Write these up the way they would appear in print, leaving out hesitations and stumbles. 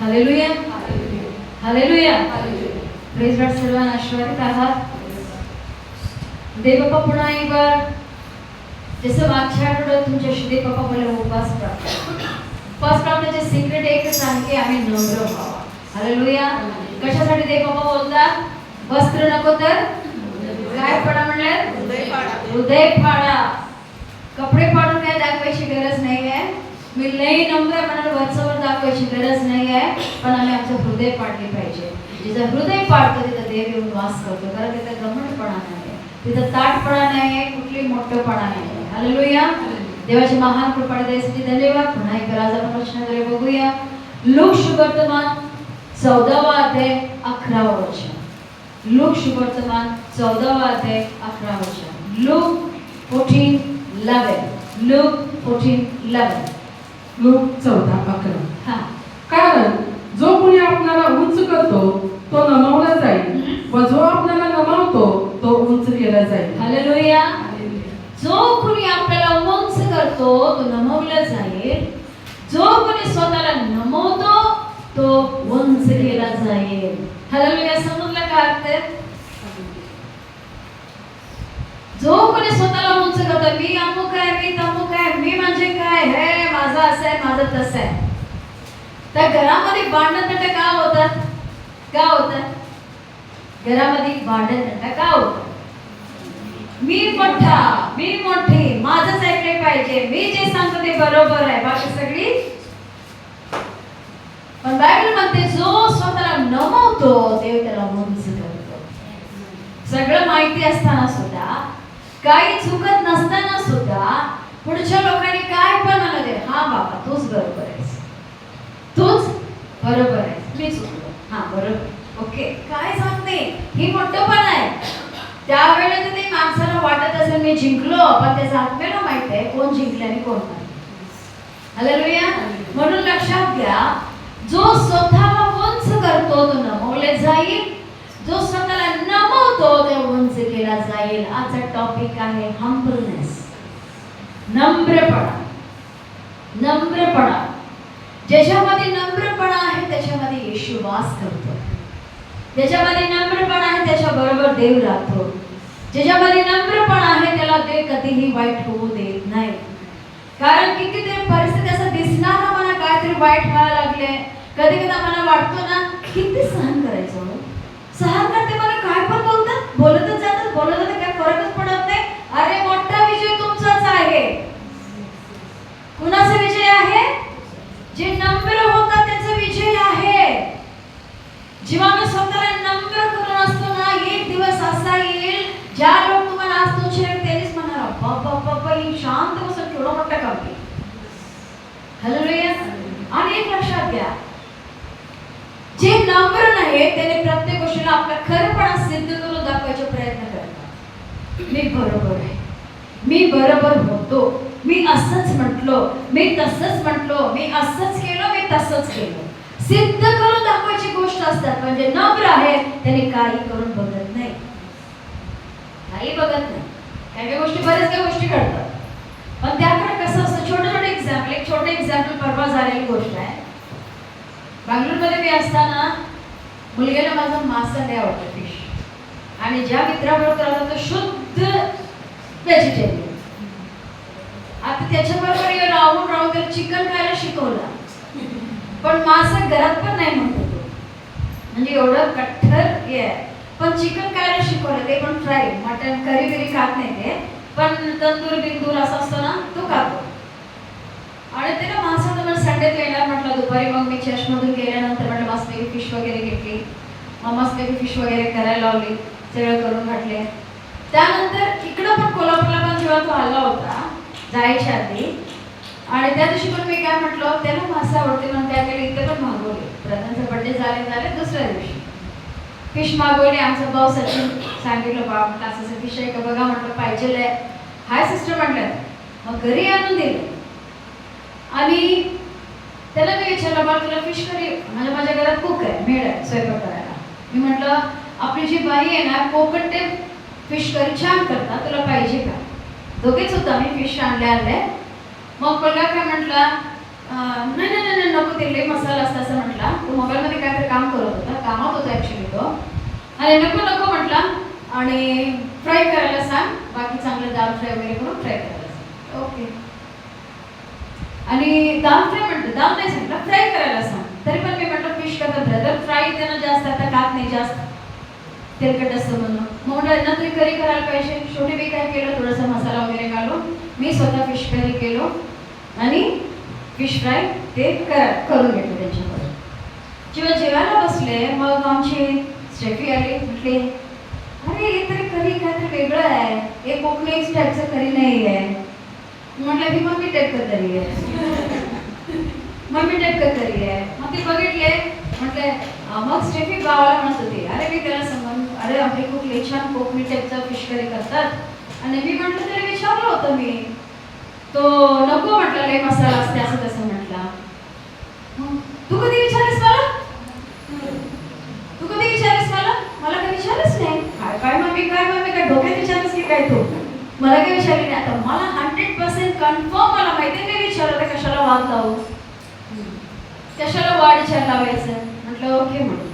Hallelujah, hallelujah. Praise Lord. सर्वांना आशीर्वादित आहात. देवबाप्पा पुन्हा एक बार जसं मागच्या आठवड्यात तुमच्याशी देवबाप्पा मला उपवास प्रार्थनेचे सिक्रेट एकच आहे की आम्ही नम्र व्हावा. हालेलुया. कशासाठी देवबाप्पा बोलतात? वस्त्र नको तर काय फाडा म्हणलं? हृदय फाडा. कपडे फाडून काय दाखवायची गरज नाही आहे. मी लई नम्र म्हणून वरचवर दाखवायची गरज नाही आहे. पण आम्ही आमचं हृदय पाडले पाहिजे. जिथं हृदय पाडतो तिथं देव येऊन वास करतो. कारण तिथं घमंडपणा नाही, तिथं ताटपणा नाही, कुठली मोठेपणा नाही. हालेलुया. देवाची महान कृपा द्यायसाठी धन्यवाद. पुन्हा एकदा आज आपण वचनाकडे बघूया. लूक शुभवर्तमान 14वा अध्याय 11वा वचन. लूक शुभवर्तमान 14वा अध्याय 11वा वचन. लूक 14:11. लूक 14:11. लूक 14:11. हा. कारण जो कोणी आपल्याला उंच करतो तो नमवला जाईल व जो आपल्याला नमवतो तो उंच केला जाईल. हालेलुया. जो कोणी आपल्याला उंच करतो तो नमवला जाईल. जो कोणी स्वतःला नमवतो तो उंच केला जाईल. हालेलुया. समजलं का अर्थ? जो कोणी स्वतःला उंच करतो, मी अमुक आहे, मी तमुक आहे, मी म्हणजे काय, हे माझं असं आहे, माझं तसं आहे. त्या घरामध्ये भांडण का होतात? का होतात? घरामध्ये भांडण का होतात? मी मोठा, मी मोठी, माझंच ऐकले पाहिजे, मी जे सांगतो ते बरोबर आहे, बाकी सगळी. पण बायबल म्हणते जो स्वतःला नमवतो देव त्याला उंच करतो. सगळं माहिती असताना सुद्धा, काही चुकत नसताना सुद्धा पुढच्या लोकांनी काय पण म्हणलं ते, हा बाबा तूच बरोबर आहेस, तूच बरोबर आहेस, मी चुकलो, हा बरोबर, ओके, काय सांगते, ही मोठं पण आहे. त्यावेळेला ते माणसाला वाटत असेल मी जिंकलो, पण त्याचा आत्म्याला माहित आहे कोण जिंकले आणि कोण नाही. हालेलुया. म्हणून लक्षात घ्या, जो स्वतःला उंच करतो तो नमवले जाईल, जो स्वतःला नमवतो तो उंच केला जाईल. आजचा टॉपिक आहे हंबलनेस, नम्रपणा. नम्रपणा. ज्याच्यामध्ये नम्रपणा आहे त्याच्यामध्ये येशू वास करतो. ज्याच्यामध्ये नम्रपणा आहे त्याच्या बरोबर देव राहतो. ज्याच्यामध्ये नम्रपणा आहे त्याला देव कधीही वाईट होऊ देत नाही. कारण कितीतरी परिस्थिती असं दिसणार ना, मला काहीतरी वाईट व्हायला लागले, कधी कधी मला वाटतो ना किती सहन करायचं. सहन करते, मला काय पण बोलतात, बोलतच जातात, बोलत जातात, काय फरकच पडत नाही. अरे मोठा विजय तुमचाच आहे. कुणाचा विजय आहे? जे नम्र होतात त्याचा विजय आहे. जेव्हा मी स्वतःला नम्र करून असतो ना, एक दिवस असा येईल ज्या लोक तुम्हाला आज तुझे तेच म्हणणार, बाबा बाबा ही शांत बसून केवढा मोठा काम केलं. हालेलुया. आणि एक लक्षात घ्या, जे नम्र नाही त्याने प्रत्येक गोष्टीला आपला खरपणा सिद्ध करून दाखवायचा प्रयत्न करतात. मी बरोबर आहे, मी बरोबर होतो, मी असंच म्हटलो, मी तसंच म्हटलो, मी असंच केलं, मी तसंच केलं, सिद्ध करून दाखवायची गोष्ट असतात. म्हणजे नम्र आहे त्याने काही करून बघत नाही, काही बघत नाही. काही गोष्टी, बऱ्याच काही गोष्टी घडतात, पण त्याकडे कसं असतं. छोटे छोटे एक्झाम्पल, एक छोटे एक्झाम्पल परवा झालेली गोष्ट आहे. बंगळूरमध्ये मी असताना मुलगीला माझं मासा लय आवडतं, फिश. आणि ज्या मित्राबरोबर आला तो शुद्ध व्हेजिटेरियन. आता त्याच्याबरोबर राहून राहून त्याला चिकन खायला शिकवलं, पण मासा घरात पण नाही म्हणतो तो, म्हणजे एवढं कठ्ठर हे आहे. पण चिकन खायला शिकवलं, ते पण फ्राय, मटन करी बिरी खात नाही ते, पण तंदूर बिंदूर असं असतो ना तो खातो. आणि त्याला मासा तुम्हाला संडेत येणार म्हटलं दुपारी. मग मी चर्चमधून गेल्यानंतर म्हटलं मस्तपैकी फिश वगैरे घेतली, मग मस्तपैकी फिश वगैरे करायला लावली, सगळं करून घातले. त्यानंतर इकडं पण कोल्हापूरला पण जेव्हा तो आला होता जायच्या आधी, आणि त्या दिवशी पण मी काय म्हटलं, त्याला मासा आवडते म्हणून त्याकडे इथे पण मागवले. प्रधानचा बड्डे झाले दुसऱ्या दिवशी फिश मागवली. आमचा भाऊ सचिन सांगितलं, बा म्हटलं असं फिश आहे का बघा, म्हटलं पाहिजे आहे. हाय सिस्टर म्हटलं, मग घरी आणून दिलं. आणि त्याला मी विचारलं, बा तुला फिश करी, म्हणजे माझ्या घरात कुक आहे, मेड आहे स्वयंपाक करायला. मी म्हटलं आपली जी बाई आहे ना कोकण ते फिश करी छान करतात, तुला पाहिजे का? दोघेच होतो आम्ही, फिश आणले. मग पल्ला काय म्हटला, नाही नाही नाही नको, ते लई मसाला असतं असं म्हटला. तू मोबाईलमध्ये काहीतरी काम करत होता, कामात होता ॲक्च्युली तो. आणि नको नको म्हटला आणि फ्राय करायला सांग, बाकी चांगलं दाल फ्राय वगैरे करून फ्राय करायला सांग. ओके. आणि दाल फ्राय म्हटलं, दाल नाही सांगितलं, फ्राय करायला सांग. तरी पण मी म्हटलं फिश करतात ब्रदर, फ्राय त्यांना जास्त आता खात नाही, जास्त तेलकट असतं म्हणून. मग म्हटलं यांना तरी करी करायला पाहिजे. शेवटी मी काय केलं, थोडासा मसाला वगैरे घालून मी स्वतः फिश करी केलो आणि फिश फ्राय ते करून घेतलं त्यांच्याकडे. जेव्हा जेवायला बसले मग आमची स्टेफी आली, म्हटले अरे हे तरी करी काहीतरी वेगळं आहे, हे कोकणी टाईपचं करी नाही आहे. म्हटलं की मम्मी टाईप का करी आहे, मम्मी टाईप का करी आहे. मग ते बघितले, म्हटले मग स्टेफी गावाला म्हणत होती, अरे मी त्याला सांगून अरे आपली खूप लई छान कोकणी टाईपचं फिश करी करतात. आणि मी म्हटलं त्याला विचारलं होतं मी, तो नको म्हटलं लई मसाला असते असं तसं म्हटला. तू कधी विचारलीस मला, तू कधी विचारलीस मला, मला काही विचारलंच नाही. काय काय मम्मी काय डोक्यात विचारलंस की काय तू, मला काही विचारली नाही. आता मला 100% कन्फर्म मला माहिती नाही विचारलं तर कशाला वाद लावू, कशाला वाढ विचार लावायचं. म्हटलं ओके म्हटलं.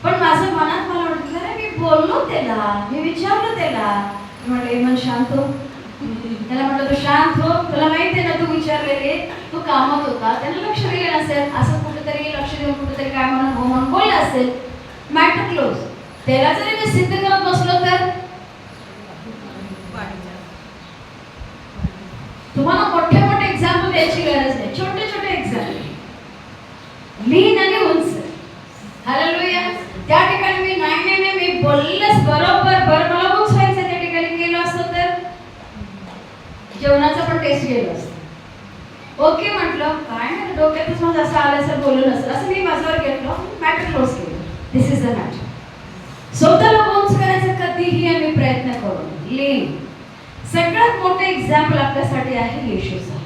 पण माझं मनात मला म्हटलं अरे मी बोललो त्याला, मी विचारलं त्याला. म्हटलं मन शांत हो. त्याला म्हटलं तू शांत हो, तुला माहिती आहे ना तू विचारलेले, तू कामात होता, त्यानं लक्ष दिलं नसेल, असं कुठेतरी लक्ष देऊन कुठेतरी काय म्हणून हो म्हणून बोललं असेल, मॅटर क्लोज. त्याला जरी मी सिद्ध करत बसलो तर तुम्हाला मोठे मोठे एक्झाम्पल द्यायची गरज नाही, छोटे छोटे एक्झाम्पल, लीन आणि उंच. हालेलुया. त्या ठिकाणी मी नाही मी बोललेच बरोबर बरं, मला उंच व्हायचं त्या ठिकाणी गेलो असतं तर जेवणाचा पण टेस्ट गेलो असतं. ओके म्हटलं, काय नाही डोक्यातच माझं असं आलं असं बोलून असं असं मी माझ्यावर घेतलं, मॅटर क्लोज केलं. दिस इज द मॅटर. स्वतःला उंच करायचा कधीही आम्ही प्रयत्न करू. लीन. सगळ्यात मोठे एक्झाम्पल आपल्यासाठी आहे येशूचा.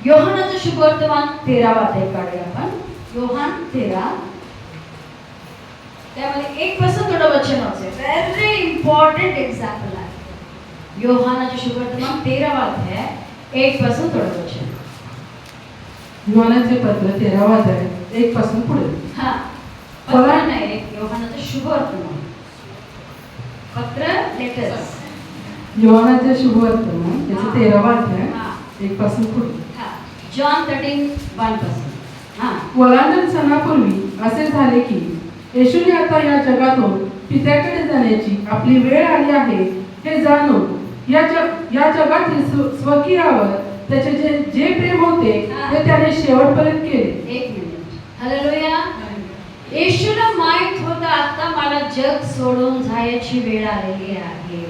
योहानाचं शुभवर्तमान 13वा अध्याय काढूया आपण. योहान 13 त्यामध्ये 1 पासून थोडं वचन वाचूया. व्हेरी इम्पॉर्टंट एक्झाम्पल आहे. योहानाचे शुभवर्तमान 13वा अध्याय 1 पासून थोडं वचन. योहानाचे पत्र 13वा अध्याय 1 पासून पुढे. हा पत्र नाही, योहानाचं शुभवर्तमान पत्र, लेटर्स. योहानाचे शुभवर्तमान त्याचं 13वा अध्याय 1 पासून पुढे. जॉन 13:1 पासून. वलांडण सणापूर्वी असे झाले की येशूने आता या जगातून पित्याकडे जाण्याची आपली वेळ आली आहे हे जाणून या जगातील स्वकीयावर त्याचे जे प्रेम होते ते त्याने शेवटपर्यंत केले. 1 मिनिट. हालेलुया. येशूला माहित होतं आता मला जग सोडून जायची वेळ आलेली आहे.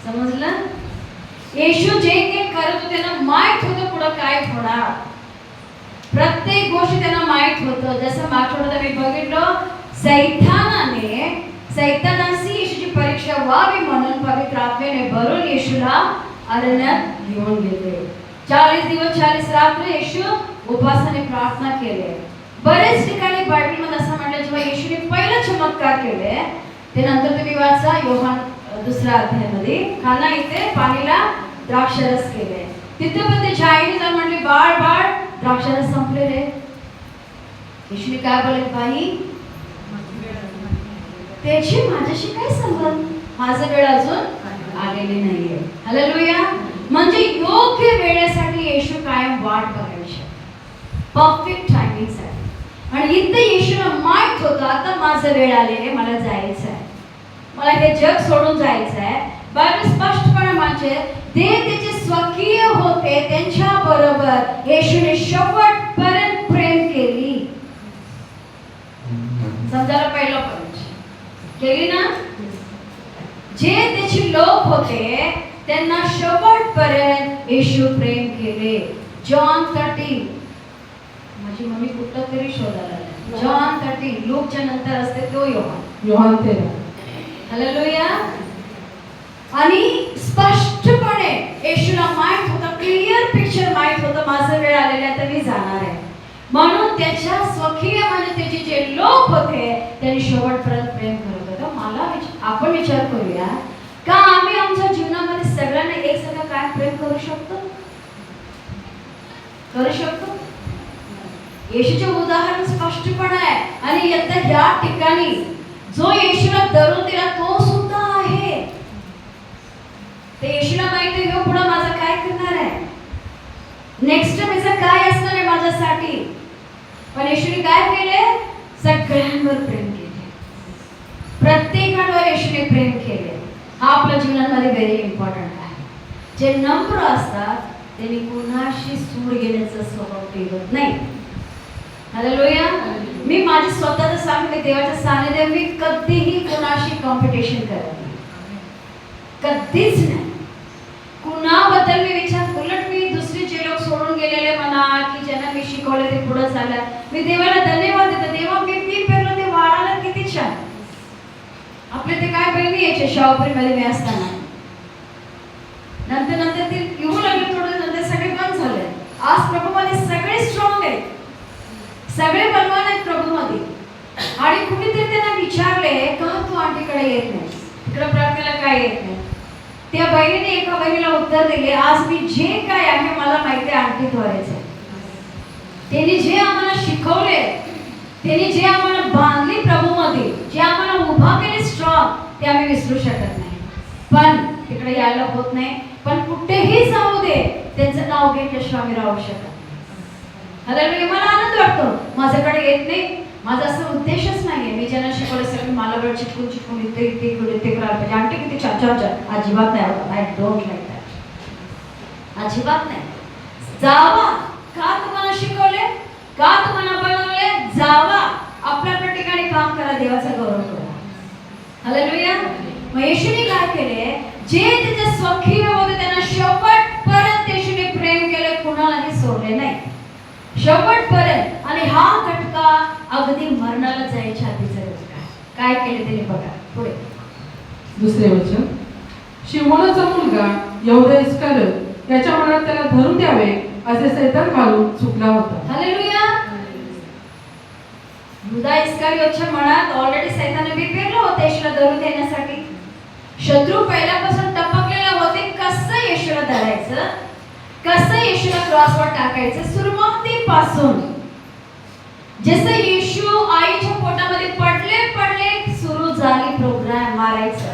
समजलं? येशू जे काही करत होते त्यांना माहित होतं पुढं काय होणार. प्रत्येक गोष्ट त्यांना माहित होतं. जसं मागच्या मी बघितलं, सैतानाशी येशूची परीक्षा व्हावी म्हणून पवित्र आत्म्याने भरून येशूला अरण्यात घेऊन गेले. 40 दिवस 40 रात्र येशू उपासाने प्रार्थना केले. बरेच ठिकाणी बायबलमध्ये असं म्हटलं जेव्हा येशूने पहिला चमत्कार केले ते नंतर तुम्ही वाचा योहान 2 अध्यायामध्ये, खाना इथे पाणीला द्राक्षरस केले. तिथे पण ते आईने जाऊन म्हटले बाळ बाळ द्राक्षरस संपले रे. येशूने काय बोलले, बाई त्याची माझ्याशी काय संबंध, माझं वेळ अजून आलेली नाहीये. हालेलुया. म्हणजे योग्य वेळेसाठी येशू कायम वाट बघायची, परफेक्ट टायमिंगसाठी. आणि इथे येशूला माहित होतं आता माझं वेळ आलेले, मला जायचं आहे, मला हे जग सोडून जायचं आहे. बायबल स्पष्टपणे म्हणजे ते त्याचे स्वकीय होते त्यांच्या बरोबर येशूने शेवटपर्यंत प्रेम केली. समजायला पहिलं पण केली ना. जे त्याचे लोक होते त्यांना शेवटपर्यंत येशू प्रेम केले. जॉन 13 माझी मम्मी कुठला तरी शोधायला. जॉन 13 लूकच्या नंतर असते तो योहान 13. हालेलुया. आणि स्पष्टपणे येशूला माहित होतं, क्लिअर पिक्चर माहित होतं माझं वेळ आलेला आहे तर मी जाणार आहे. म्हणून त्याच्या स्वकीय म्हणजे त्याचे जे लोक होते त्यांनी शेवटपर्यंत प्रेम करत होते. मला आपण विचार करूया का आम्ही आमच्या जीवनामध्ये सगळ्यांना एक सगळं काय प्रेम करू शकतो? येशूचे उदाहरण स्पष्टपणे आहे. आणि आता ह्या ठिकाणी जो येशूला धरून दिला तो सुद्धा आहे. ते येशूला माहिती आहे पुढे माझं काय करणार आहे, नेक्स्ट माझं काय असणार आहे माझ्यासाठी. पण येशूने काय केले, सगळ्यांवर प्रेम केले, प्रत्येकावर येशूने प्रेम केले. हा आपल्या जीवनामध्ये व्हेरी इम्पॉर्टंट आहे. जे नम्र असतात त्यांनी कुणाशी सूड घेण्याचा स्वभाव ठेवत नाही. हालेलुया. मी माझी स्वतःचं सांगते, देवाच्या सानिध्यात मी कधीही कुणाशी कॉम्पिटिशन करत नाही, कधीच नाही. कुणाबद्दल मी उलट मी दुसरे जे लोक सोडून गेलेले म्हणा की ज्यांना मी शिकवले ते पुढे चालले, मी देवाला धन्यवाद देते. देवा मी पेरलं ते वाढायला किती छान. आपले ते काय बहिणी यायचे शाहूपुरीमध्ये मी असताना, नंतर ते येऊ लागले थोडं, नंतर सगळे बंद झाले. आज प्रभूमध्ये सगळे स्ट्रॉंग आहेत, सगळे बलवान आहेत प्रभूमध्ये. आणि कुणीतरी त्यांना विचारले का तू आंटीकडे येत नाही, तिकडे प्रार्थनेला काय येत नाही. त्या बहिणीने एका बहिणीला उत्तर दिले, आज मी जे काय आहे मला माहिती आहे आंटीद्वारेच आहे. त्यांनी जे आम्हाला शिकवले, त्यांनी जे आम्हाला बांधले प्रभूमध्ये, जे आम्हाला उभा केले स्ट्रॉंग, ते आम्ही विसरू शकत नाही. पण तिकडे यायला होत नाही. पण कुठेही जाऊ दे त्यांचं नाव घेतल्याशिवाय आम्ही राहू शकत नाही. मला आनंद वाटतो, माझ्याकडे येत नाही, माझा असं उद्देशच नाहीये. मी ज्यांना शिकवलं सगळं मला वेळ चिटकून इथे करायला पाहिजे. आंटी किती छान छान छान, अजिबात नाही होत. आय डोंट लाईक दॅट, अजिबात नाही. जावा, का तुम्हाला शिकवले, का तुम्हाला बनवले, जावा आपल्या आपल्या ठिकाणी काम करा, देवाचा गौरव करा. हालेलुया. मग येशूने काय केले, जे त्याचे स्वकीय होते त्यांना शेवटपर्यंत येशूने प्रेम केले, कुणालाही सोडले नाही शेवटपर्यंत. आणि हा घटका अगदी मरणाला जायच्या आधीचा घटका. काय केले त्याने बघा पुढे दुसरे वचन, शिमोनाचा मुलगा यहूदा इस्करियोत याच्या मनात त्याला धरून द्यावे असे सैतान घालून चुकला होता. हालेलुया. यहूदा इस्करियोतच्या मनात ऑलरेडी सैताने बी पेरलं होतं येशूला धरून देण्यासाठी. शत्रू पहिल्यापासून टपकलेला होते, कसं येशूला धरायचं, कसं येशूला क्रॉसवर टाकायचं. सुरुवातीपासून जसं येशू आईच्या पोटामध्ये पडले सुरू झाली प्रोग्राम मारायचा.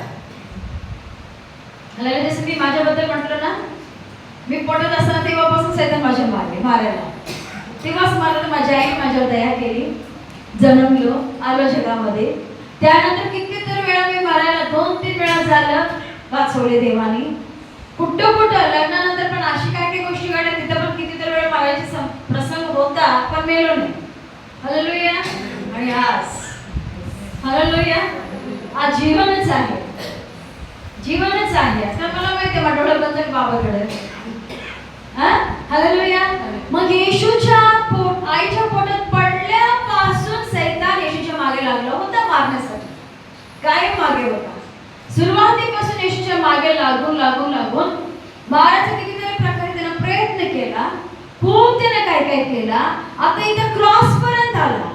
जसं मी माझ्याबद्दल म्हटलं ना, मी पोटात असताना तेव्हापासून सैतान माझ्या मारायला. तेव्हाच मला माझ्या आईने माझ्यावर दया केली, जन्मलो, आलो जगामध्ये. त्यानंतर कितीतरी वेळा मी मारायला 2-3 वेळा झालं, वाचवले देवानी. कुठं लग्नानंतर पण अशी काही गोष्टी घडल्या, तिथं पण कितीतरी वेळा मारायचे प्रसंग होता, पण मेलो नाही. हालेलुया. आणि आज हालेलुया, आज जीवनच आहे, जीवनच आहे. तर मला माहिती आहे डोळे बंद बाबाकडे. हालेलुया. मग येशूच्या आईच्या पोटात पडल्यापासून सैतान येशूच्या मागे लागला होता मारण्यासाठी, काय मागे होता. सुरुवातीपासून येशूच्या मागे लागून मारायचा कितीतरी प्रकारे त्यानं प्रयत्न केला, खूप त्याने काय केला. आता इथं क्रॉस पर्यंत आला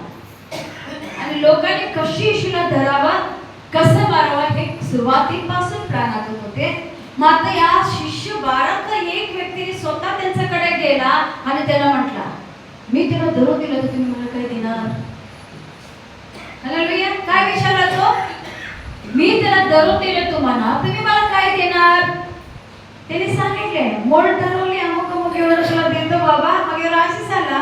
आणि लोकांनी कशी येशूला धरावा, कसं मारावा हे सुरुवातीपासून प्लॅन आखत होते. मात्र या शिष्य 12तला एक व्यक्तीने स्वतः त्यांच्याकडे गेला आणि त्याला म्हटला, मी त्याला धरून दिलं तर तुम्ही मला काय देणार. हालेलुया. काय विचारला तो, मी त्याला धरून दिलं तुम्हाला, तुम्ही मला काय देणार. त्याने सांगितले, मोड ठरवली, अमुक एवढं तुला देतो बाबा. मग एवढा अशीच आला.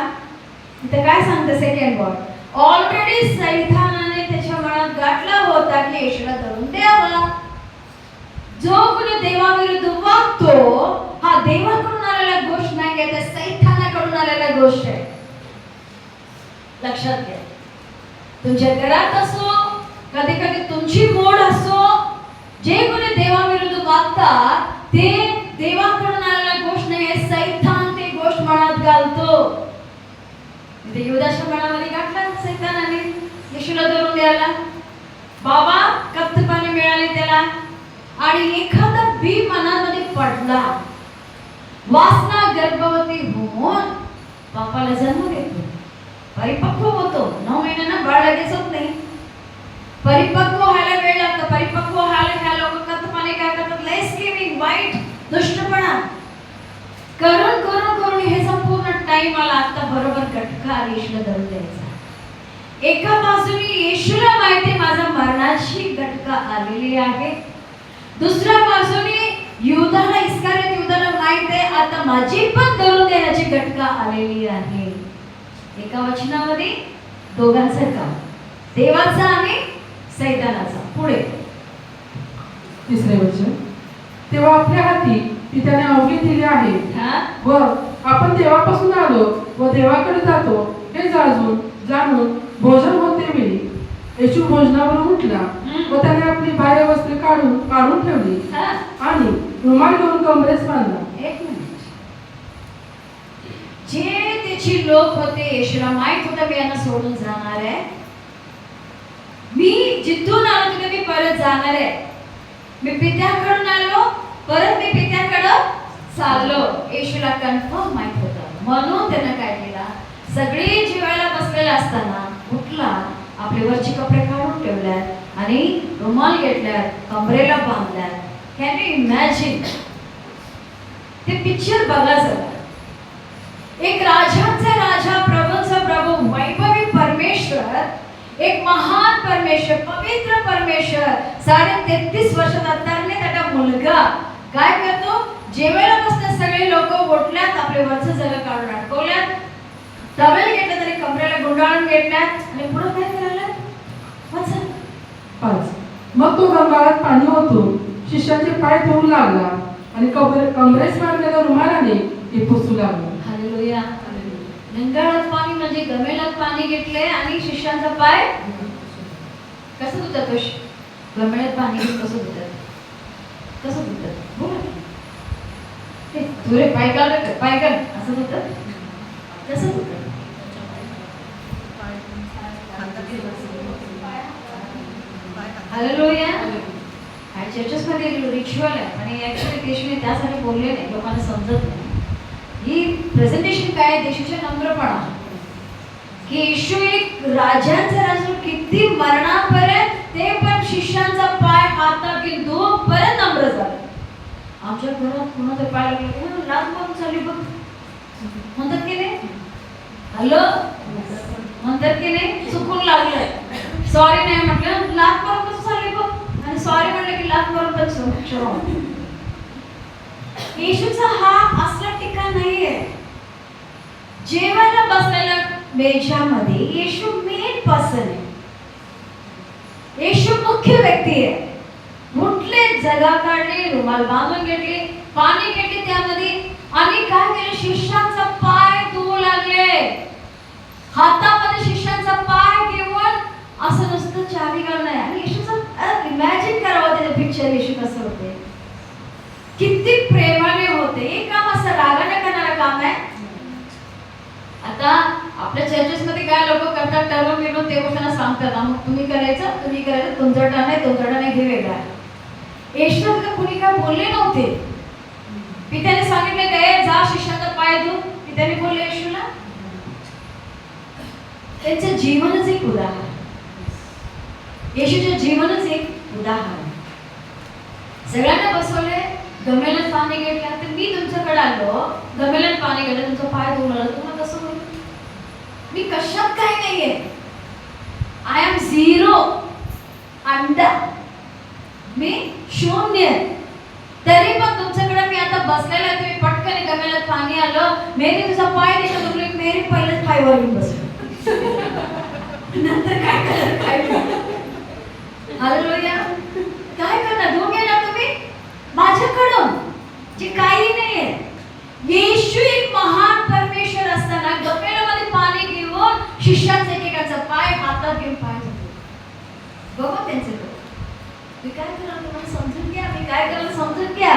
इथं काय सांगतं सेकंड वर्ड, ऑलरेडी सैतानाने त्याच्या मनात गाठला होता की येशूला धरून द्यावा. जो कोणी देवाविरुद्ध वागतो हा देवाकडून आलेला गोष्ट नाही आहे, तर सैतानाकडून आलेला गोष्ट आहे. लक्षात घ्या. तुमच्या घरात असो, कधी कधी तुमची मोड असो, जे कोणी देवाविरुद्ध वागतात ते देवाकडून आलेला गोष्ट नाही आहे, सैतान ते गोष्ट मनात घालतो. युदाच्या मनामध्ये गाठला सैतानाने येशूला धरून द्यायला. बाबा कप्तपाने मिळाले त्याला आणि एखादा बी मनामध्ये पडला. वासना गर्भवती होऊन बापाला जन्म देतो, परिपक्व होतो. 9 महिन्यांना बाळ लगेच होत नाही, परिपक्व व्हायला वेळ लागतो. परिपक्व व्हायला ह्या लोक कप्तपाने काय करतात, लेस गिविंग, वाईट दुष्टपणा करून हे संपूर्ण टाइम आला, आता बरोबर गटका आणि येशूला धरून द्यायचा. एका बाजूने येशूला माहिती माझा मरणाची गटका आलेली आहे, दुसऱ्या बाजूने युधाला, इस्कारियोत युधाला माहित आहे आता माझी पण धरून देण्याची गटका आलेली आहे. एका वचनामध्ये दोघांचं काम, देवाचा आणि सैतानाचा. पुढे तिसरे वचन, तेव्हा आपल्या हाती पित्याने अवघे दिले आहे हा व आपण देवापासून आलो व देवाकडे जातो हे जाणून भोजन होते वेळी येशू भोजनावरून उठला व त्याने आपली बाह्य वस्त्रे काढून ठेवली हा. आणि रुमाल घेऊन कमरेस बांधला. एक मिनिट. जे त्याची लोक होते, येशूला माहित होतं मी यांना सोडून जाणार आहे, मी जिथून आलो तिथे मी परत जाणार आहे, मी पित्याकडून आलो परत मी पित्याकडं चाललो. येशूला कन्फर्म माहित होतं, म्हणून त्यानं काय केला, सगळी जेवायला बसलेला असताना उठला, आपले वरचे कपडे काढून ठेवल्यात आणि रुमाल घेतल्यात, कमरेला बांधल्यात. Can you imagine? ते पिक्चर बघा जरा. एक राजांचा राजा, प्रभूंचा प्रभू, वैभवी परमेश्वर, एक महान परमेश्वर, पवित्र परमेश्वर, 33.5 वर्षाचा तरणे त्याचा मुलगा काय करतो, जेवायला बसले सगळे लोक उठल्यात, आपले वरचं जग काढून अडकवल्यात, टवेल घेतलं तरी कमरेला गुंडाळून घेतल्यात आणि पुढे काय करायला वाचा. 5. मग तो गंगाळात पाणी ओतून शिष्याचे पाय धुवू लागला आणि कमरेस बांधलेल्या रुमालाने ते पुसू लागला. हालेलुया. गंगाळात पाणी म्हणजे गमेलात पाणी घेतले आणि शिष्यांचा पाय कसं धुतात? गमेलात पाणी घेऊन कसं धुतात? कसं धुतात? बोला. ते तुरे पाय काढ असं धुतात? कसं धुतात? हालेलुया. चर्चेस मध्ये रिच्युअल आहे आणि ऍक्च्युअली देशने त्यासाठी बोलले नाही, लोकांना समजत नाही. ही प्रेझेंटेशन काय, देशाच्या नम्रपणा, की येशू एक राजांचा राजा, किती मरणापर्यंत ते पण शिष्यांचा पाय हातात घेऊन धुवून परत नम्र झालं. आमच्या घरात कोणाचा पाय लागला, लाज मारून चालली बघ म्हणतात की नाही, हॅलो म्हणतात की नाही, चुकून लागलं, सॉरी नाही म्हटलं, लाज मारून कसं चालली बघ, आणि सॉरी म्हटलं की लाज मारून पण क्षमा. येशूचा हा असला ठिकाण नाहीये. जेवायला बसलेल्या मेजामध्ये येशू मेन पर्सन आहे, येशू मुख्य व्यक्ती आहे. उठले, जगा काढली, रुमाल बांधून घेतली, पाणी घेतली त्यामध्ये आणि काय केलं, शिष्यांचा पाय धुवू लागले. हातामध्ये शिष्यांचा पाय घेऊन असं नुसतं चावी घालणं आणि येशूचं इमॅजिन करावं त्याचं पिक्चर, येशू कसं होते, किती प्रेमाने होते. हे काम असं रागाने करणारं काम आहे. आता आपल्या चर्चेस मध्ये काय लोक करतात, ठरवून घेऊन ते गोष्टींना सांगतात, मग तुम्ही करायचं तुमचा टर्न नाही हे वेगळा. येशूला कुणी काय बोलले नव्हते. पित्याने सांगितले काय, जा शिष्याचा पाय धु, पित्याने बोलले येशूला. त्यांचं जीवनच एक उदाहरण, येशूचं जीवनच एक उदाहरण. सगळ्यांना बसवले, गमेलात पाणी घेतलं, तर मी तुमच्याकडे आलो, गमेलात पाणी घेतलं, तुमचा पाय धुवला, तुम्हाला कसं होईल? मी कशात काय नाहीये, आय एम झिरो, अंडा, मी शून्य. तरी पण तुमच्याकडे मी आता बसलेला, तुम्ही पटकन गमेलात पाणी आलं, मेरी तुझा पाय देतो, तुम्ही मेरी पहिलेच पायवर येऊन बसलो. नंतर काय करणार, काय हालेलुया, काय करणार, धुवून घेणार तुम्ही माझ्याकडून, जे काही नाहीये. येशू एक महान परमेश्वर असताना गमेलामध्ये पाणी घेऊन शिष्यांचा एकेकाचा पाय हातात घेऊन पाय धुतो. बघा त्यांचे लोक, मी काय करणार तुम्हाला समजून घ्या, मी काय करणार समजून घ्या.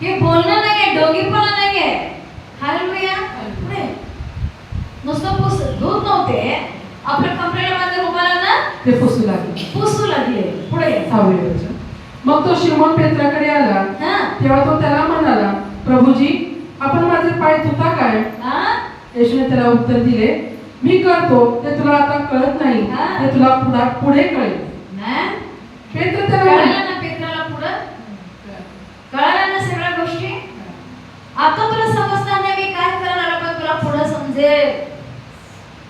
हे बोलणं नाहीये, डोंगीपणा नाहीये. हालेलुया. नुसतं धूत नव्हते, आपल्या कमरेला बांधून रुमालानं ते पुसू लागले. पुढे 6 वचन, मग तो शिमोन पेत्राकडे आला, तेव्हा तो त्याला म्हणाला, प्रभूजी आपण माझे पाय धुता काय? येशूने त्याला उत्तर दिले, मी करतो ते तुला आता कळत नाही, ते तुला पुढे कळेल. पेत्र त्याला पेत्राला पुढं कळालं ना सगळ्या गोष्टी. आता तुला समजणार नाही मी काय करायला, पण तुला समजेल,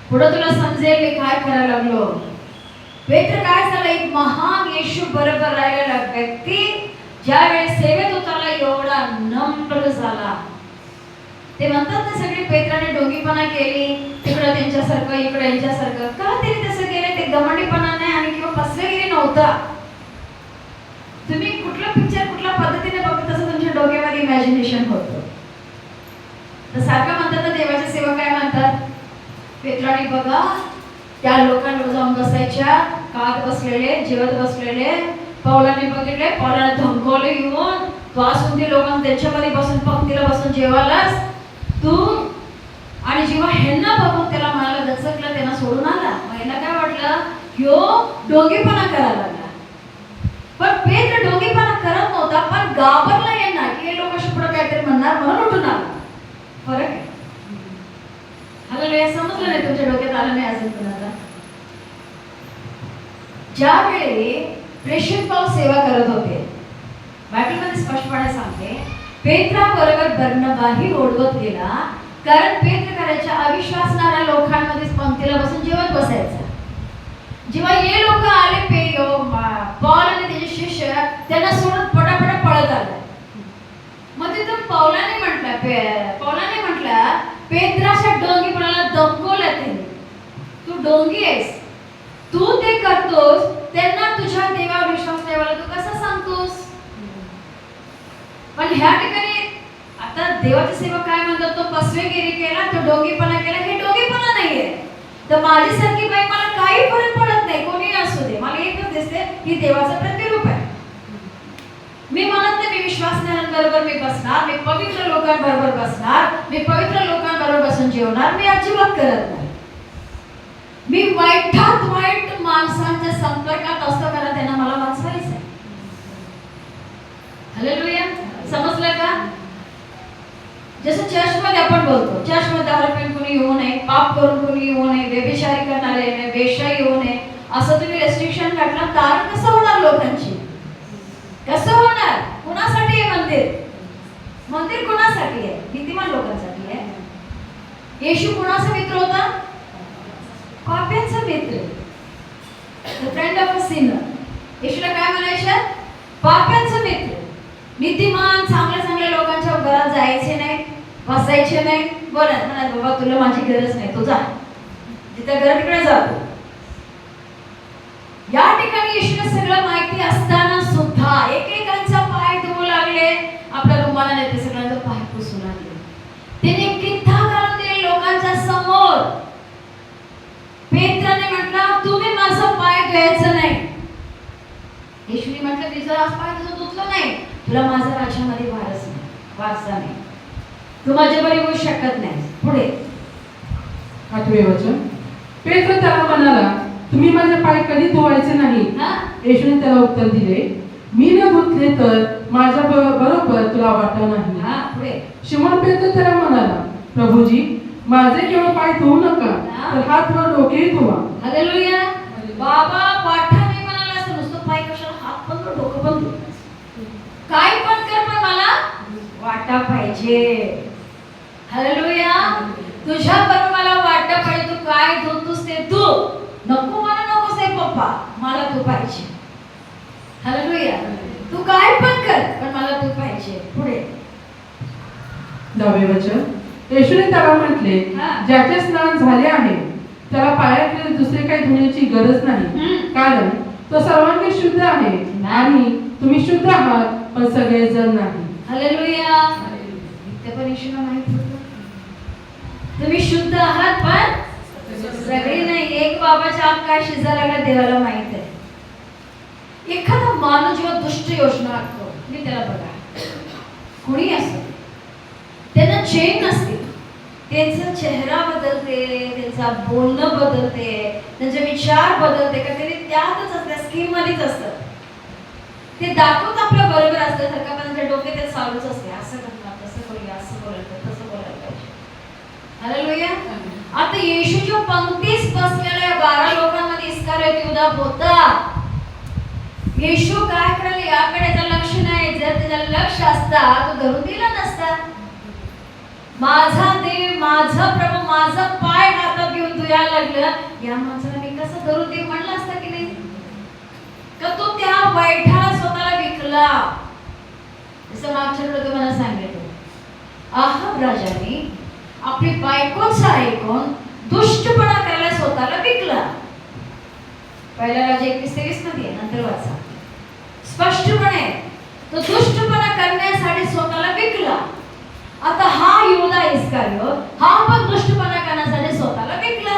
पुढे तुला समजेल मी काय करायला लागलो. पेत्र काय झालं, एक महान येशू बरोबर राहिलेला व्यक्ती ज्यावेळी सेवेत उतरला एवढा नम्र झाला. ते म्हणतात ना सगळी पेत्राने डोंगीपणा केली, तिकडं त्यांच्यासारखं इकडं यांच्यासारखं. का त्यांनी तसं केलं? ते घमंडीपणा नाही आणि किंवा फसवेगिरी नव्हता. तुम्ही कुठला पिक्चर कुठल्या पद्धतीने बघता तसं तुमच्या डोक्यामध्ये इमॅजिनेशन होतं. तर सारखं म्हणतात ना देवाच्या सेवा काय म्हणतात, पेत्राने बघा त्या लोकांवर जाऊन बसायच्या, खात बसलेले, जेवत बसलेले. पौलाने बघितले, पौलाने धमकवले येऊन, तू असून ते लोकांना त्यांच्यामध्ये बसून पंक्तीला बसून जेवायलास तू. आणि जेव्हा ह्यांना बघून त्याला म्हणाला दचकलं, त्यांना सोडून आला. मग ह्यांना काय वाटलं, ह्यो डोंगीपणा करायला लागला. पण पेत्र डोंगीपणा करत नव्हता, पण घाबरला यांना की हे लोक अशा पुढे काहीतरी म्हणणार म्हणून उठून आला. फरक आहे. हालेलुया. समजलं नाही? तुमच्या डोक्यात आलं नाही अजून कुणाला? ज्यावेळी प्रेषित पाऊल सेवा करत होते, बायबलमध्ये स्पष्टपणे सांगते, पेत्राबरोबर बर्नबाही ओढवत गेला, कारण पेत्र करायच्या अविश्वासणाऱ्या लोकांमध्ये पंक्तीला बसून जेवत बसायचा. जेव्हा हे लोक आले, पौल आणि त्याचे शिष्य त्यांना सोडून पटापटा पळत आले. मग तिथं पौलाने म्हटलं पेत्राच्या डोंगीपणाला दमकवलं त्यांनी. तू डोंगी आहेस, तू ते करतोस, त्यांना तुझ्या देवावर विश्वास ठेवायला तू कसं सांगतोस? पण ह्या ठिकाणी आता देवाची सेवा काय म्हणतात, तो फसवेगिरी केला, तो डोंगीपणा केला. हे डोंगीपणा नाहीये. तर माझ्यासारखी बाई मला काही फरक पडत नाही, कोणी असू दे, मला एकच दिसते ही देवाचं प्रतिरूप आहे. मी म्हणत नाही मी विश्वासणाऱ्यांबरोबर मी बसणार, मी पवित्र लोकांबरोबर बसणार, मी पवित्र लोकांबरोबर बसून जेवणार, मी अजिबात करत नाही. मी वाईटात वाईट माणसांच्या संपर्कात असतो, कारण त्यांना मला वाचवायचं आहे. हालेलुया. समजलं का? जसं चर्चमध्ये आपण बोलतो, चर्चमध्ये दारू पिऊन कोणी येऊ नये, पाप करून कोणी येऊ नये, व्यभिचारी करणारे नाही, वेश्या येऊ नये, असं तुम्ही रेस्ट्रिक्शन काढलं, तारण कसं होणार लोकांची? कसं होणार? कुणासाठी आहे मंदिर? मंदिर कुणासाठी आहे? नीतिमान लोकांसाठी आहे. येशू कुणाचा मित्र होता? पाप्यांचा मित्र. The friend of a sinner. येशूला काय म्हणायचं? पाप्यांचा मित्र. नीतिमान चांगल्या चांगल्या लोकांच्या घरात जायचे नाही, बसायचे नाही, बोलत म्हणा बाबा तुला माझी गरज नाही, तू जा जिथे घर तिकडे जातो. या ठिकाणी येशूला सगळं माहिती असताना सुद्धा एकेकांचा पाय धुवू लागले, आपल्या रुमालाने ते सगळ्यांचा पाय पुसू लागले. त्याने कित्ता घालून दिले लोकांच्या समोर. पेत्राने म्हटलं तुम्ही माझा पाय धुवायचं नाही. येशूने म्हटलं मी जर आज पाय तुझं धुतलं नाही, तुला माझ्या राज्यामध्ये वारसा नाही, तू माझ्या बरी होऊ शकत नाही. पुढे 8वे वचन. पेत्र त्याला म्हणाला, तुम्ही माझे पाय कधी धुवायचे नाही. येशूने त्याला उत्तर दिले, मी न धुतले तर माझ्या बरोबर तुला वाटा नाही. पुढे शिमोन पेत्र त्याला म्हणाला, प्रभूजी माझे केवळ पाय धुवू नका, तर हात व डोकेही धुवा. हालेलुया. बाबा वाटा नाही म्हणाला असं नुसतं पाय कशाला, हात पण धु, डोकं पण धु, काय पण कर, पण मला वाटा पाहिजे. हालेलुया. तुझ्या बरोबर मला वाटा पाहिजे. तू काय धुतोस ते तू, नको मला नकोस आहे पप्पा, मला तू पाहिजे. हालेलुया. तू काय पण कर, पण मला तू पाहिजे. पुढे 9वे वचन. येशूने त्याला म्हटले, ज्याचे स्नान झाले आहे त्याला पायाखाली दुसरे काही धुण्याची गरज नाही, कारण तो सर्वांनी शुद्ध आहे आणि तुम्ही शुद्ध आहात, पण सगळे जण नाही. हालेलुया. ते पण येशूला माहित होतं तुम्ही शुद्ध आहात पण सगळे नाही. एक बाबाच्या आत काय शिजायला लागला देवाला माहित आहे. एखादा माणूस जेव्हा दुष्ट योजना आखतो, मी त्याला बघा, कोणी असो, त्यांना चेन नसते, त्यांचा चेहरा बदलते, त्यांचा बोलणं बदलते, त्यांचे विचार बदलते, का तरी त्यातच असतात, स्कीम मध्येच असतात. ते दाखवत आपल्या बरोबर असल्यासारखं, पण त्यांच्या डोक्यात ते चालूच असते, असं करणार, तसं करूया, असं बोलायचं, तसं बोलायला पाहिजे. हालेलुया. आता येशूच्या पंक्तीस बसलेल्या 12 लोकांमध्ये इस्कारियोत युदा होता. येशू काय करायला, याकडे त्याचं लक्ष नाही. जर त्याचं लक्ष असता तो धरून दिला नसता. माझा देव, माझा प्रभू, माझा पाय हातात घेऊन तू यायला लागलं, या माणसाला मी कसं धरून देव म्हणलं असतं की नाही? का तो त्या बैठाला स्वतःला विकला. जसं मागच्या वेळी तुम्हाला सांगितलं, अहाब राजाने आपली बायकोच ऐकून दुष्टपणा करायला स्वतःला विकला. पहिला राजा 21-23 मध्ये नंतर वाचा स्पष्टपणे, तो दुष्टपणा करण्यासाठी स्वतःला विकला. आता हा युदा इस्कारियोत हा पण दुष्टपणा करण्यासाठी स्वतःला विकला.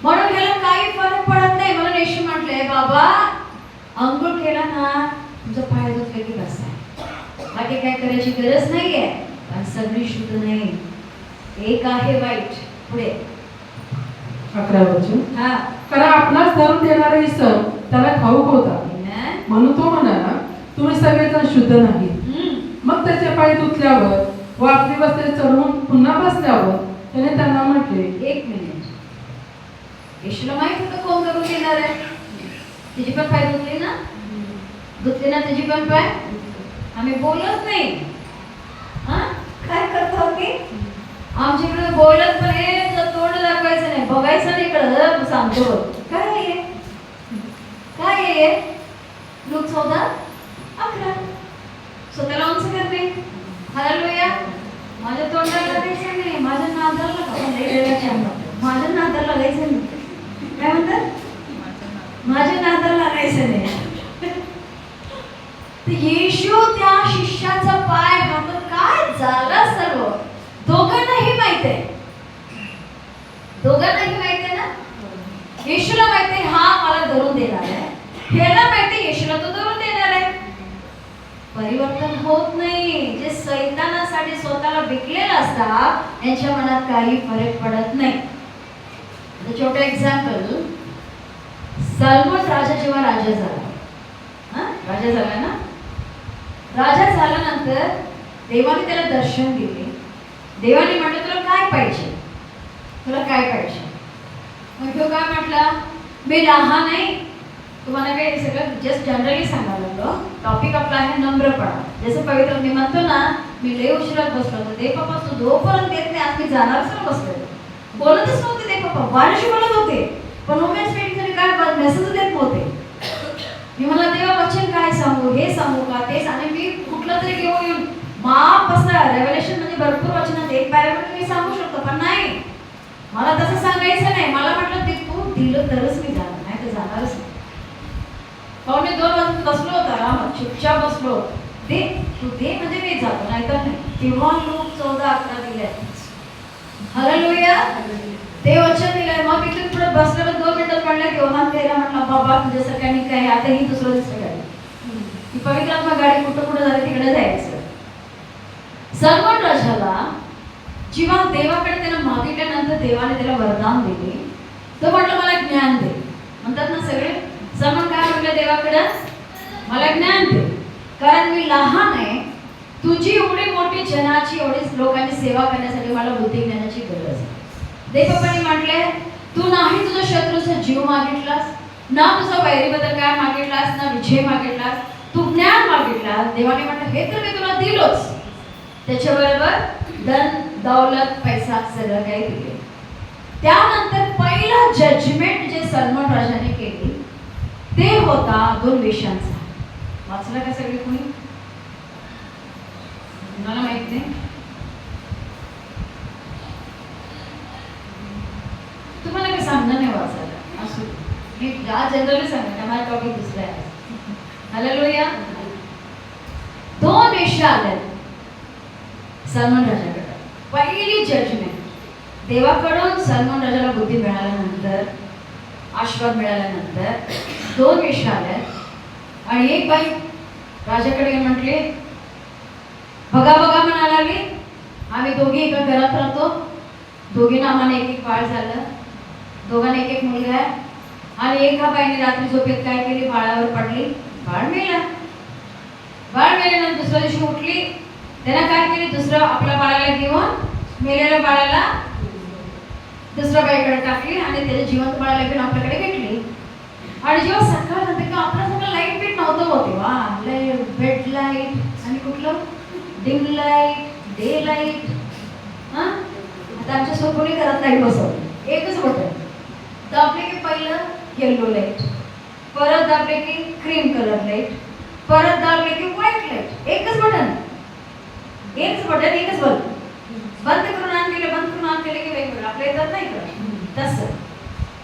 म्हणून ह्याला काही फरक पडत नाही. म्हणून येशू म्हटले, बाबा अंघोळ केला ना, तुमचा पाय धुतले की बस आहे, बाकी काय करायची गरज नाहीये. पण सगळी शुद्ध नाही, एक आहे वाईट. पुढे 11 वचन. हा, कारण आपणास धरून देणारा ईसर त्याला ठाऊक होता, म्हणून तो म्हणाला, तुम्ही सगळेजण शुद्ध नाही. मग त्याचे पाय धुतल्यावर व आपली वस्त्रे चढवून पुन्हा बसल्यावर त्याने त्यांना म्हटले, एक मिनिट. येशूला माहित होतं कोण धरून देणार आहे. तिची पण पाय धुतली ना, धुतली ना तिची पण पाय. आम्ही बोलत नाही. हा, काय करतो आम्ही? आमच्याकडे बोलत पण हे तोंड दाखवायचं नाही, बघायचं नाही, इकडं सांगतो काय आहे, काय आहे. लोक 14-11 स्वतःला उंच करणे. हालेलुया. माझ्या तोंडाला लागायचं नाही, माझ्या नादाला माझ्या नादाला लागायचं नाही. काय म्हणतात? माझ्या नादाला लागायचं नाही. येशू त्या शिष्याचा पाय हातात काय झालं सर्व दोघांनाही माहित आहे. दोघांनाही माहित आहे ना. येशूला माहित आहे हा मला धरून देणार आहे, ह्याला माहित आहे येशूला तो धरून देणार आहे. परिवर्तन होत नाही. जे सैतानासाठी स्वतःला विकलेलं असतात यांच्या मनात काही फरक पडत नाही. छोटं एक्झाम्पल, सलमन राजा जेव्हा राजा झाला, राजा झाला ना, राजा झाल्यानंतर देवाने त्याला दर्शन दिले. देवाने म्हटलं तुला काय पाहिजे, तुला काय पाहिजे. मग तो काय म्हटला, मी लहान नाही. तुम्हाला काय सगळं जस्ट जनरली सांगायला लागलो. टॉपिक आपला आहे नम्रपणा. जसं पवित्र मी म्हणतो ना, मी लय उशिरात बसलो होतो, दे पप्पा तू जोपर्यंत येत नाही आज मी जाणारच ना बसलो. बोलतच नव्हते ते पप्पा, वारशी बोलत होते, पण वुमेन्स मीटिंगसाठी काय मेसेज देत नव्हते. मी मला देवा वचन काय सांगू, हे सांगू का तेच, आणि मी कुठलं तरी घेऊन येऊन माप असं रेव्हलेशन म्हणजे भरपूर वचनात एक पॅराग्राफ मी सांगू शकतो, पण नाही, मला तसं सांगायचं नाही. मला म्हटलं ते तू दिलं तरच मी जाणार, नाही तर जाणारच नाही. 1:45 बसलो होता आरामात, चुपचाप बसलो. दे तू दे म्हणजे मी जातो, नाहीतर नाही. तेव्हा लोक 14-11 दिले. हालेलुया. ते वचन दिलंय. मग इथून पुढे बसल्यावर 2 मिनिटात पडल्या योहान 13 म्हटलं, बाबा तुझ्या सगळ्यांनी काय आता ही दुसरं गाडी, ही पवित्र आत्मा गाडी कुठं झाली तिकडे जायचं. सलमन राजाला जेव्हा देवाकडे त्याला मागितल्यानंतर देवाने त्याला वरदान दिले, तो म्हटलं मला ज्ञान दे. म्हणतात ना सगळे, सलमन काय म्हटलं देवाकडे, मला ज्ञान दे, कारण मी लहान आहे. तुझी एवढी मोठी जनाची एवढीच लोकांची सेवा करण्यासाठी मला बुद्धी ज्ञानाची गरज आहे. देवबाबांनी म्हटले, तू नाही तुझ्या शत्रूचा जीव मागितलास, ना तुझा वैरीबद्दल काय मागितलास, ना विजय मागितलास, तू ज्ञान मागितलास. देवाने म्हटलं हे तर मी तुला दिलोच, त्याच्याबरोबर धन दौलत पैसा सगळं काही दिले. त्यानंतर पहिला जजमेंट जे सलमन राजाने केली ते होता 2 वेश्यांचा. वाचलं का सगळे कोणी? मला माहित नाही. तुम्हाला काय सांगणं नाही वाचायला असू, मी जनरली सांगते, माझा टॉपिक दुसरा आहे. हालेलुया. 2 वेश्या आल्या सलमन राजाकडे. पहिली जजमेंट देवाकडून सलमन राजाला बुद्धी मिळाल्यानंतर, आशीर्वाद मिळाल्यानंतर 2 वेश्या आल्या आणि एक बाई राजाकडे म्हटली, बघा बघा म्हणायला लागली, आम्ही दोघी एका घरात राहतो, दोघींना आम्हाला एक बाळ झालं, दोघांना एक मुलगा आहे. आणि एका बाईने रात्री झोपेत काय केली, बाळावर पडली, बाळ मेला. बाळ मेल्यानंतर दुसऱ्या दिवशी उठली, त्यानं काय केली, दुसरं आपल्या बाळाला घेऊन मेलेल्या बाळाला दुसऱ्या बाईकडे टाकली आणि त्याच्या जिवंत बाळाला घेऊन आपल्याकडे घेतली. आणि जेव्हा सकाळ नंतर का आपल्या सगळं लाईट बीट नव्हतं होते, वा बेड लाईट आणि कुठलं डिम लाईट, डे लाईट, आता आमच्या सोपोनी घरात लाईट बसवली, एकच बटन दाबले की पहिलं येल्लो लाईट, परत दाबले की क्रीम कलर लाईट, परत दाबले की व्हाईट लाईट. एकच बटन, एकच बटन, एकच बल्ब. बंद करून ऑन केलं, बंद करून ऑन केलं की वेगवेगळं आपल्या येतात नाही का तसं,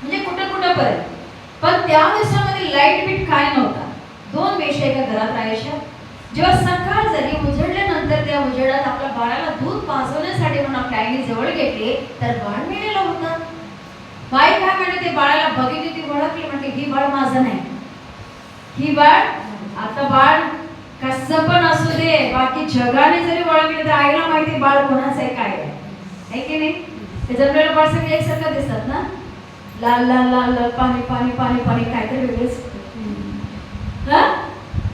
म्हणजे कुठं कुठं पर्यंत. पण त्या दिवसामध्ये लाईट बीट काय नव्हता. 2 वेश्या एका घरात राहायच्या. जेव्हा सकाळ झाली, उजळल्यानंतर त्या उजेडात आपल्या बाळाला दूध पाजवण्यासाठी म्हणून आपल्या आईने जवळ घेतले, तर बाळ मेलेलं होतं. बाई काय म्हणते, ते बाळाला बघितली, ती ओळखली, म्हणते ही बाळ माझं नाही, ही बाळ. आता बाळ कसं पण असू दे, बाकी जगाने जरी ओळखले तर आईला माहिती बाळ कोणाचं आहे काय आहे की नाही. ते जन्मलेलं बाळ सगळे एकसारखं दिसतात ना, लाल लाल लाल लाल, पाणी पाणी पाणी पाणी, काय तर वेगळेच.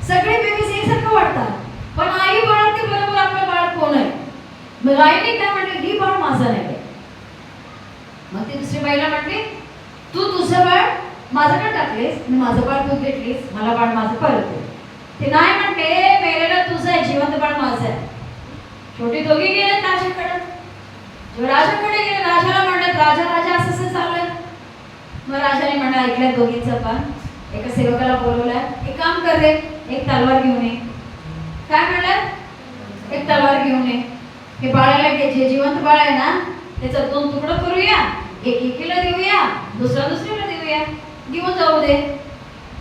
सगळे बेबीज एकसारखं वाटतात, पण आई ओळखते बरोबर आपलं बाळ कोण आहे. मग आईने काय म्हटलं, ही बाळ माझं नाही. मग ती दुसरी बाईला म्हटली, तू तुझं बाळ माझ्याकडे टाकलीस, मी माझं बाळ तू घेतलीस, मला बाळ माझं परत दे. ते नाही म्हणते, मेलेलं तुझं आहे, जिवंत बाळ माझं आहे. छोटी दोघी गेले राजाकडे. जेव्हा राजाकडे गेले, राजाला म्हणलं, राजा राजा असं असं चाललंय. मग राजाने म्हणलं, ऐकलं दोघींचं पण. एका सेवकाला बोलवलं, एक काम कर रे, एक तलवार घेऊन ये. काय म्हणलं, एक तलवार घेऊन ये. हे बाळाला जे जिवंत बाळ आहे ना, त्याचं 2 तुकडं करूया, एक एकीला देऊया, दुसरा दुसरीला देऊया, घेऊन जाऊ दे.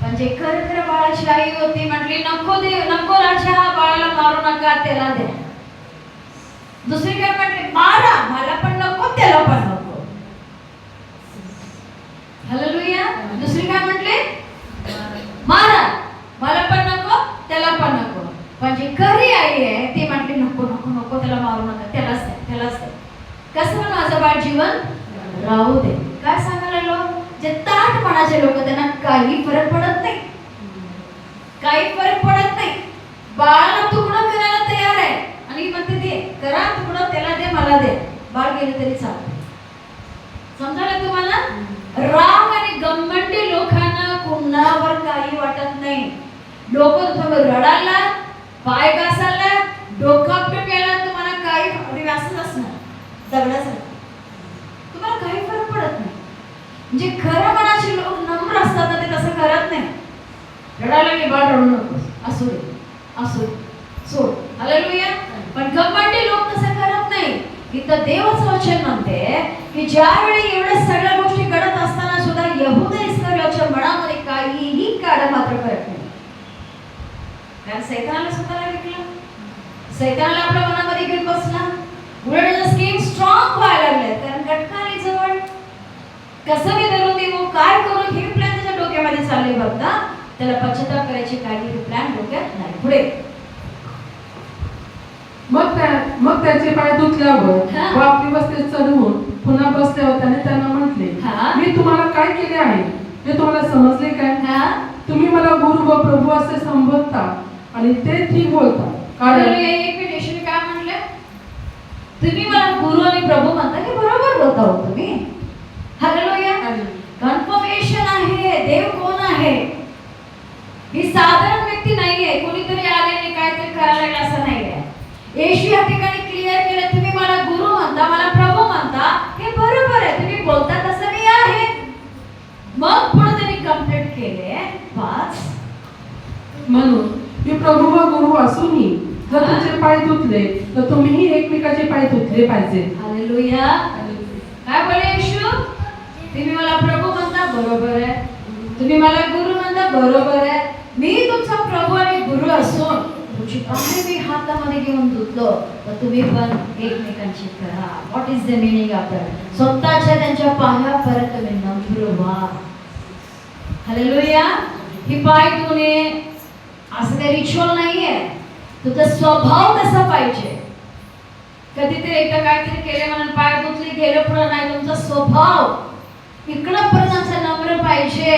पण जे खरं खरं बाळाची आई होती, म्हटली नको दे, नको राजा, बाळाला मारू नका, त्याला द्या. दुसरी काय म्हटली, मारा, मला पण नको, त्याला पण नको. हालेलुया. दुसरी काय म्हटली, मारा, मला पण नको, त्याला पण नको. पण जी खरी आई आहे ती म्हटली नको नको नको, त्याला मारू नका, त्यालाच द्या, त्यालाच द्या. कसं पण माझं बाळ जीवन राहू दे. काय सांगायला लोक, जे ताठपणाचे लोक, त्यांना काही फरक पडत नाही, काही फरक पडत नाही. बाळाला तुकडं करायला तयार आहे आणि म्हणते दे, करा तुकडं, त्याला दे, मला दे, बाळ गेले तरी चालते. समजायला तुम्हाला. राग आणि गंमंडी लोकांना कुणावर काही वाटत नाही. लोक तुम्ही रडायला, पाय घासायला, डोकं आपटून गेला, तुम्हाला काही असंच असणार दगडासारखं, तुम्हाला काही फरक पडत नाही. म्हणजे खरं मनाचे लोक नम्र असतात ना, ते तसं करत नाही. रडायला की बाळ रडू नकोस, असू दे, असू दे, सोड. हालेलुया. पण गंमंडी लोक तसं करत नाही. इथं देवाचं वचन म्हणते की ज्यावेळी एवढ्या सगळ्या गोष्टी घडत असताना सुद्धा यहूदा इस्करियोतच्या मनामध्ये काहीही काढा मात्र फरक नाही. कारण सैतानाला स्वतःला विकलं, सैतानाला आपल्या मनामध्ये घेऊन बसला. उलट स्कीम स्ट्रॉंग व्हायला लागले, कारण घटकाली जवळ कसं मी धरून देऊ, काय करू, हे प्लॅन त्याच्या डोक्यामध्ये चालले बघता. त्याला पश्चाताप करायची काही प्लॅन डोक्यात नाही. पुढे मग त्याचे पाय धुतल्यावर व आपली वस्त्रे चढवून पुन्हा बसल्यावर त्याने त्यांना म्हटले, मी तुम्हाला काय केले आहे हे तुम्हाला समजले काय? तुम्ही मला गुरु व प्रभू असे संबोधता आणि ते ठीक बोलता. कारण एक मिनिट, काय म्हणले, तुम्ही मला गुरु आणि प्रभू म्हणता की बरोबर बोलता हो तुम्ही. हालेलुया. कन्फर्मेशन आहे, देव कोण आहे. ही साधारण व्यक्ती नाहीये, कोणीतरी आल्याने काहीतरी करायला लागलं असं नाहीये. येशू या ठिकाणी क्लिअर केलं, तुम्ही मला गुरु म्हणता, मला प्रभू म्हणता, हे बरोबर आहे, तुम्ही बोलता तसं मी आहे. मग पुढे त्यांनी कंप्लीट केले 5. म्हणून मी प्रभू व गुरु असूनही जर तुमचे पाय धुतले तर तुम्हीही एकमेकाचे पाय धुतले पाहिजे. हालेलुया. काय बोले येशू, तुम्ही मला प्रभू म्हणता, बरोबर आहे. तुम्ही मला गुरु म्हणता, बरोबर आहे. मी तुमचा प्रभू आणि गुरु असून तुमची पाय मी हातामध्ये घेऊन धुतलो, तर तुम्ही पण एकमेकांची करा. What is the meaning of that? स्वतःच्या त्यांच्या पायापर्यंत तुम्ही नम्र व्हा. हालेलुया. ही पाय धुणे असं काही रिच्युअल नाहीये, तुझा स्वभाव तसा पाहिजे. कधीतरी एकदा काहीतरी केले म्हणून पाय धुतले गेलं पुढे नाही, तुमचा स्वभाव इकडं पर्यंत नम्र पाहिजे.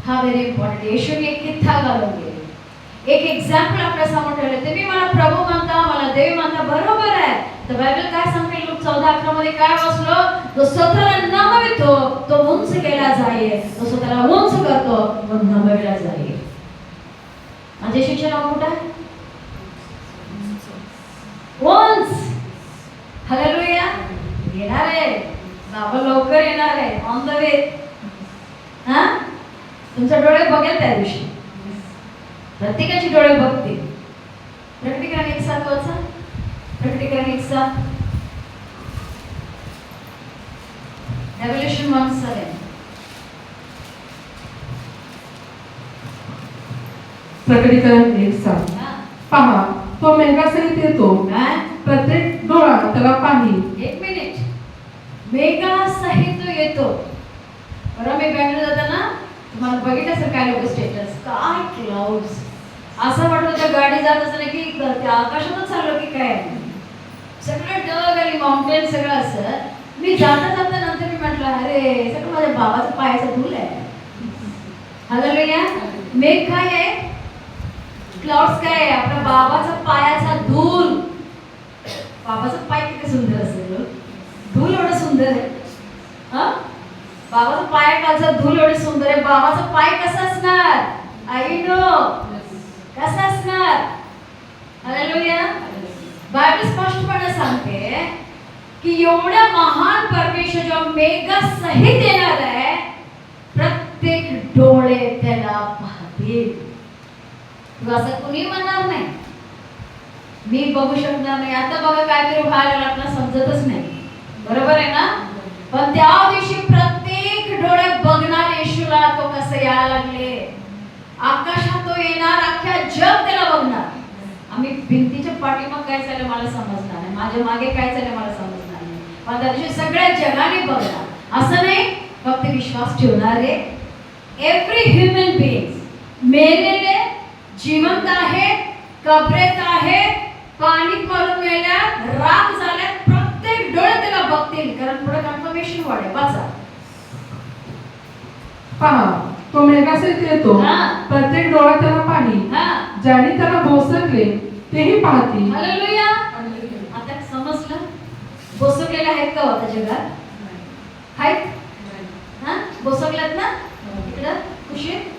हा व्हेरी इम्पॉर्टंट. येशूने एक किस्सा घालून गेले, एक एक्झाम्पल आपल्या समोर ठेवले. तुम्ही मला प्रभू म्हणता, मला देव म्हणता, बरोबर आहे. तर बायबल काय सांगते, लूक 14:11 मध्ये काय वाचलो, तो स्वतःला नमवितो तो उंच केला जाईल, तो स्वतःला उंच करतो तो नमविला जाईल. माझे शिक्षण कुठं आहे? उंच. हालेलुया. On the way. हा, तुमचे डोळे बघेल त्या दिवशी, प्रत्येकाची डोळे बघतील. प्रकटीकरण 1:7 वाचा. प्रकटीकरण 1:7. Revelation 1:7. प्रकटीकरण 1:7. पहा, तो मेघासहित येतो, प्रत्येक डोळा त्याला पाही. एक मिनिट. मेघा सहित येतो. बरं, मी बँगलोर जाताना तुम्हाला बघितलं असेल काय लोक स्टेटस, काय क्लाउड्स. असं वाटत होतं गाडी जात असताना की त्या आकाशातच चाललो की काय. सगळं ढग आणि माउंटेन सगळं असं. मी जाता जाता नंतर मी म्हटलं, अरे सगळं माझ्या बाबाचा पायाचा धूल आहे. हालेलुया. मेघ काय आहे, क्लाउड्स काय आहे, आपल्या बाबाचा पायाचा धूल. बाबाचा पाय किती सुंदर असेल, धूल एवढं सुंदर आहे. हा, बाबाचा पायाचा धूल एवढे सुंदर आहे. बाबाचा पाय कसा असणार, आई नो कसा असणार. हालेलुया. बायबल स्पष्टपणे सांगते की एवढा महान परमेश्वर जो मेघासहित येणार आहे, प्रत्येक डोळे त्याला पाहतील. असं कुणी म्हणणार नाही मी बघू शकणार नाही. आता बघा काहीतरी व्हायला लागलं, समजतच नाही. बरोबर आहे ना. पण त्या दिवशी प्रत्येक डोळे बघणार येशूला, तो कसं यायला लागले. आकाशात तो येणार, अख्ख्या जग त्याला बघणार. आम्ही भिंतीच्या पाठीमाग काय चाललं मला समजणार नाही, माझ्या मागे काय चाललं मला समजणार नाही, पण त्या दिवशी सगळ्या जगाने बघणार. असं नाही फक्त विश्वास ठेवणारे एव्हरी ह्युमन बीइंग मेलेले, जिवंत आहेत, कबरेत आहेत, पाणीत मरून मेल्या, राख झाल्या, प्रत्येक डोळे त्याला बघतील. कारण पुढे कन्फर्मेशन वाढेल. वाचा. पहा, तो मेघासहित येतो, प्रत्येक डोळा त्याला पाही. ज्याने त्याला भोसकले तेही पाहतील. हालेलुया. आता समजलं, भोसकलेले आहेत का होता जगात? आहेत. हा, भोसकल्यात ना इकडं कुशीत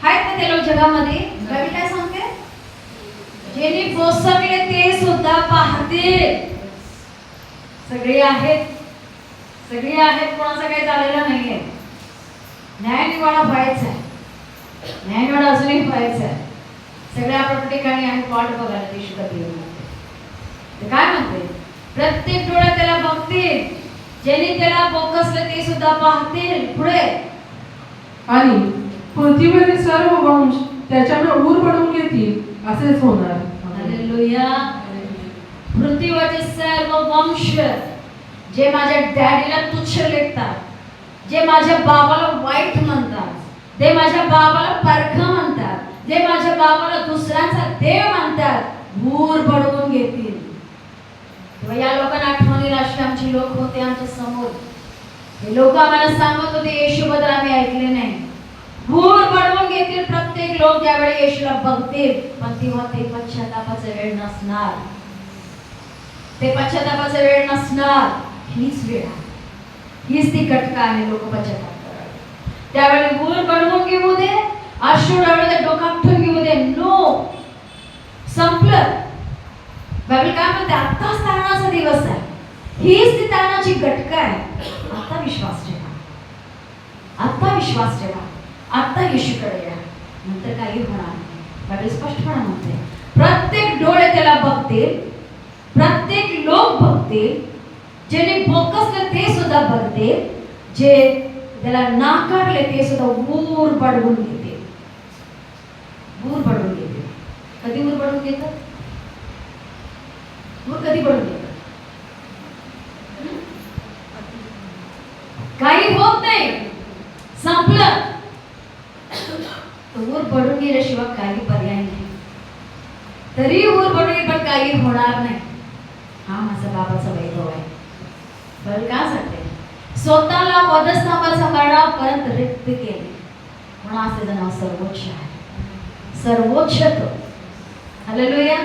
आहेत ना ते लोक जगामध्ये. बायबल काय सांगते, ज्यांनी भोसकले ते सुद्धा पाहतील. सगळे आहेत, सगळे आहेत, कोणाचं काही झालेलं नाहीये. न्यायनिवाडा व्हायचा आहे, न्यायनिवाडा अजूनही व्हायचा आहे. सगळ्या आपल्या ठिकाणी आहेत, वाट बघायला देश कधी ते काय म्हणते, प्रत्येक डोळा त्याला बघतील, ज्यांनी त्याला बोकसले ते सुद्धा पाहतील. पुढे, आणि पृथ्वीवरील सर्व वंश त्याच्याने ऊर पडून घेतील, असेच होणार. हालेलुया. पृथ्वीवरचे सर्व वंश जे माझ्या डॅडीला तुच्छ लेखतात, जे माझ्या बाबाला वाईट म्हणतात, जे माझ्या बाबाला परख म्हणतात, जे माझ्या बाबाला दुसऱ्यांचा देव म्हणतात, भूर बडवून घेतील. तेव्हा या लोकांना आठवणी राष्ट्र आमची लोक होते आमच्या समोर. हे लोक आम्हाला सांगत होते येशूबद्दल, आम्ही ऐकले नाही. भूर बडवून घेतील प्रत्येक लोक ज्यावेळी येशूला बघतील. पण तेव्हा ते पश्चातापाचा वेळ नसणार, ते पश्चातापाचा वेळ नसणार. हीच वेळ आहे, हीच ती घटका आहे. लोक पश्चाताप करावे त्यावेळी भूर बडवून घेऊ दे, अश्रू डोळे डोकात ठेवून घेऊ दे. नो, संपलं. बायबल काय म्हणते, आत्ताच तारणाचा दिवस आहे. हीच ती तारणाची घटका आहे. आता विश्वास ठेवा, आता विश्वास ठेवा, आता येशूकडे या, नंतर काही होणार नाही. बायबल स्पष्टपणे म्हणते, प्रत्येक डोळे त्याला बघतील, प्रत्येक लोक बघतील, ज्याने बोकसले ते सुद्धा बघतील, जे त्याला नाकारले ते सुद्धा ऊर बडवून घेतील. ऊर बडवून घेतील. कधी ऊर बडवून घेतात? ऊर कधी बडवून घेतात? काही होत नाही, संपलं. ऊर बडून गेल्याशिवाय काही पर्याय नाही. तरी ऊर बडून पण काही होणार नाही. हा माझा बाबाचा वैभव आहे. बरं काय सांगते, स्वतःला वधस्थापाचा मरणापर्यंत रिक्त केले म्हणून आज त्याचं नाव सर्वोच्च आहे. सर्वोच्च तो. हालेलुया.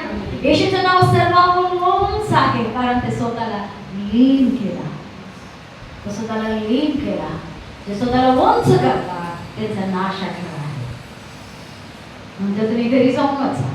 येशूचं नाव सर्वाहून उंच आहे, कारण ते स्वतःला लीन केला. तो स्वतःला लीन केला. जे स्वतःला उंच करतात त्यांचा नाश आहे. म्हणजे तुम्ही घरी जाऊन वाचा,